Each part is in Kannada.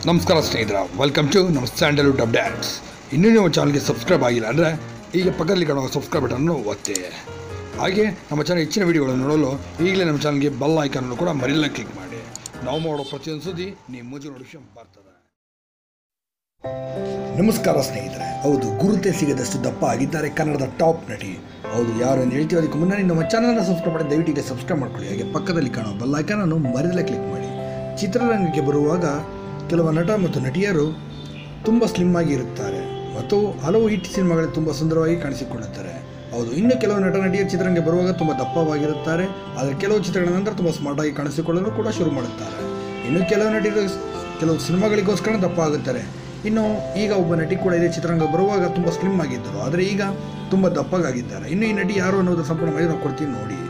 ನಮಸ್ಕಾರ ಸ್ನೇಹಿತರೆ, ವೆಲ್ಕಮ್ ಟು ನಮ್ಮ ಸ್ಯಾಂಡಲ್ವುಡ್ ಅಪ್ಡೇಟ್ಸ್. ಇನ್ನೂ ನೀವು ಚಾನಲ್ಗೆ ಸಬ್ಸ್ಕ್ರೈಬ್ ಆಗಿಲ್ಲ ಅಂದರೆ ಈಗ ಪಕ್ಕದಲ್ಲಿ ಕಾಣುವ ಸಬ್ಸ್ಕ್ರೈಬ್ ಬಟನ್ನು ಒತ್ತಿ. ಹಾಗೆ ನಮ್ಮ ಚಾನಲ್ ಹೆಚ್ಚಿನ ವೀಡಿಯೋಗಳನ್ನು ನೋಡಲು ಈಗಲೇ ನಮ್ಮ ಚಾನಲ್ಗೆ ಬೆಲ್ ಐಕಾನನ್ನು ಕೂಡ ಮರಿಲ್ಲ ಕ್ಲಿಕ್ ಮಾಡಿ. ನಾವು ಮಾಡೋ ಪ್ರತಿಯೊಂದು ಸುದ್ದಿ ನಿಮ್ಮ ಮುಂಚೆ ನೋಟಿಫಿಕೇಶನ್ ಬರ್ತದೆ. ನಮಸ್ಕಾರ ಸ್ನೇಹಿತರೆ, ಹೌದು, ಗುರುತೇ ಸಿಗದಷ್ಟು ದಪ್ಪ ಆಗಿದ್ದಾರೆ ಕನ್ನಡದ ಟಾಪ್ ನಟಿ. ಹೌದು, ಯಾರು ಎಂದು ಹೇಳ್ತೀವಿ ಅದಕ್ಕೆ ಮುನ್ನ ನಮ್ಮ ಚಾನಲ್ನ ಸಬ್ಸ್ಕ್ರೈಬ್ ಮಾಡಿ ದಯವಿಟ್ಟು ಸಬ್ಸ್ಕ್ರೈಬ್ ಮಾಡ್ಕೊಳ್ಳಿ. ಹಾಗೆ ಪಕ್ಕದಲ್ಲಿ ಕಾಣುವ ಬೆಲ್ ಐಕಾನನ್ನು ಮರಿಲ್ಲ ಕ್ಲಿಕ್ ಮಾಡಿ. ಚಿತ್ರರಂಗಕ್ಕೆ ಬರುವಾಗ ಕೆಲವು ನಟ ಮತ್ತು ನಟಿಯರು ತುಂಬ ಸ್ಲಿಮ್ ಆಗಿ ಇರುತ್ತಾರೆ ಮತ್ತು ಹಲವು ಹಿಟ್ ಸಿನಿಮಾಗಳಲ್ಲಿ ತುಂಬ ಸುಂದರವಾಗಿ ಕಾಣಿಸಿಕೊಳ್ಳುತ್ತಾರೆ. ಹೌದು, ಇನ್ನು ಕೆಲವು ನಟ ನಟಿಯರು ಚಿತ್ರರಂಗಕ್ಕೆ ಬರುವಾಗ ತುಂಬ ದಪ್ಪವಾಗಿರುತ್ತಾರೆ. ಆದರೆ ಕೆಲವು ಚಿತ್ರಗಳ ನಂತರ ತುಂಬ ಸ್ಮಾರ್ಟಾಗಿ ಕಾಣಿಸಿಕೊಳ್ಳಲು ಕೂಡ ಶುರು ಮಾಡುತ್ತಾರೆ. ಇನ್ನು ಕೆಲವು ನಟಿಯರು ಕೆಲವು ಸಿನಿಮಾಗಳಿಗೋಸ್ಕರ ದಪ್ಪ ಆಗುತ್ತಾರೆ. ಇನ್ನು ಈಗ ಒಬ್ಬ ನಟಿ ಕೂಡ ಇದೇ ಚಿತ್ರರಂಗ ಬರುವಾಗ ತುಂಬ ಸ್ಲಿಮ್ ಆಗಿದ್ದರು, ಆದರೆ ಈಗ ತುಂಬ ದಪ್ಪಗಾಗಿದ್ದಾರೆ. ಇನ್ನು ಈ ನಟಿ ಯಾರು ಅನ್ನೋದು ಸಂಪೂರ್ಣವಾಗಿ ನಾವು ಕೊಡ್ತೀವಿ ನೋಡಿ.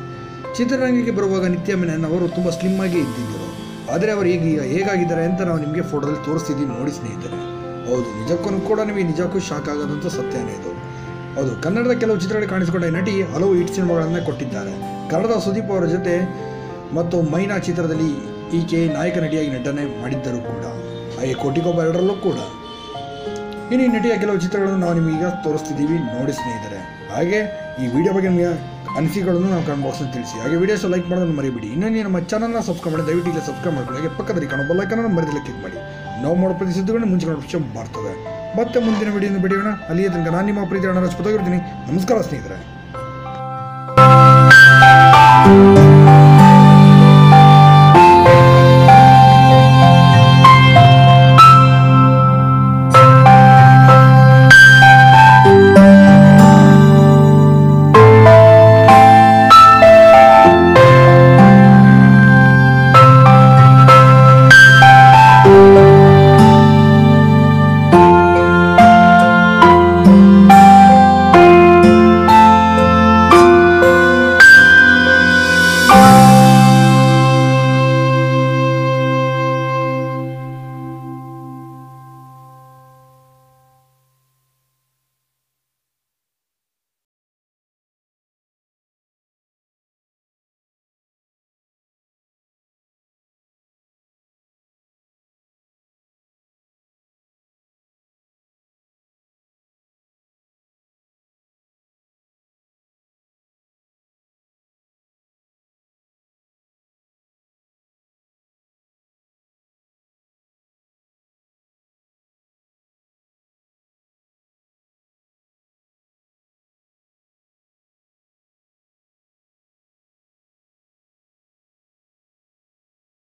ಚಿತ್ರರಂಗಕ್ಕೆ ಬರುವಾಗ ನಿತ್ಯ ಮೆನನ್ ಅವರು ತುಂಬ ಸ್ಲಿಮ್ ಆಗಿ ಇದ್ದಿದ್ದರು, ಆದರೆ ಅವರು ಈಗ ಹೇಗಾಗಿದ್ದಾರೆ ಅಂತ ನಾವು ನಿಮಗೆ ಫೋಟೋದಲ್ಲಿ ತೋರಿಸ್ತಿದ್ದೀವಿ ನೋಡಿ ಸ್ನೇಹಿತರೆ. ಹೌದು, ನಿಜಕ್ಕೂ ಕೂಡ ನಿಮಗೆ ನಿಜಕ್ಕೂ ಶಾಕ್ ಆಗೋದಂತ ಸತ್ಯನೇ ಇದು. ಹೌದು, ಕನ್ನಡದ ಕೆಲವು ಚಿತ್ರಗಳಲ್ಲಿ ಕಾಣಿಸಿಕೊಂಡ ಈ ನಟಿ ಹಲವು ಹಿಟ್ ಸಿನಿಮಾಗಳನ್ನು ಕೊಟ್ಟಿದ್ದಾರೆ. ಕನ್ನಡದ ಸುದೀಪ್ ಅವರ ಜೊತೆ ಮತ್ತು ಮೈನಾ ಚಿತ್ರದಲ್ಲಿ ಈಕೆ ನಾಯಕ ನಟಿಯಾಗಿ ನಟನೆ ಮಾಡಿದ್ದರು ಕೂಡ, ಹಾಗೆ ಕೋಟಿಗೊಬ್ಬ ಎರಡರಲ್ಲೂ ಕೂಡ. ಇನ್ನು ಈ ನಟಿಯ ಕೆಲವು ಚಿತ್ರಗಳನ್ನು ನಾವು ನಿಮಗೀಗ ತೋರಿಸ್ತಿದ್ದೀವಿ ನೋಡಿ ಸ್ನೇಹಿತರೆ. ಹಾಗೆ ಈ ವಿಡಿಯೋ ಬಗ್ಗೆ ನಿಮಗೆ ಅನಿಸಿಕೆಗಳನ್ನು ನಾವು ಕಮೆಂಟ್ ಬಾಕ್ಸ್ನಲ್ಲಿ ತಿಳಿಸಿ. ಹಾಗೆ ವಿಡಿಯೋಸ್ ಲೈಕ್ ಮಾಡೋದನ್ನು ಮರಿಬೇಡಿ. ಇನ್ನೊಂದು ನಮ್ಮ ಚಾನಲ್ನ ಸಬ್ಸ್ಕ್ರೈಬ್ ಮಾಡಿ ದಯವಿಟ್ಟು ಈಗ ಸಬ್ಸ್ಕ್ರೈಬ್ ಮಾಡ್ಕೊಳ್ಳಿ. ಹಾಗೆ ಪಕ್ಕದಲ್ಲಿ ಕಾಣೋ ಬೆಲ್ ಐಕಾನ್ ಮರಿದಿಲ್ಲ ಕ್ಲಿಕ್ ಮಾಡಿ. ನಾವು ಮಾಡೋ ಪ್ರತಿ ಸುದ್ದಿಗಳನ್ನು ಮುಂಚೆ ನೋಟಿಫಿಕೇಶನ್ ಬರ್ತದೆ. ಮತ್ತೆ ಮುಂದಿನ ವಿಡಿಯೋನ ಬಿಡೋಣ. ಅಲ್ಲಿಯ ತನಕ ನಾನು ನಿಮ್ಮ ಪ್ರೀತಿ ಅಣ್ಣ ರಾಜಪುತಾಗಿರ್ತೀನಿ. ನಮಸ್ಕಾರ ಸ್ನೇಹಿತರೆ.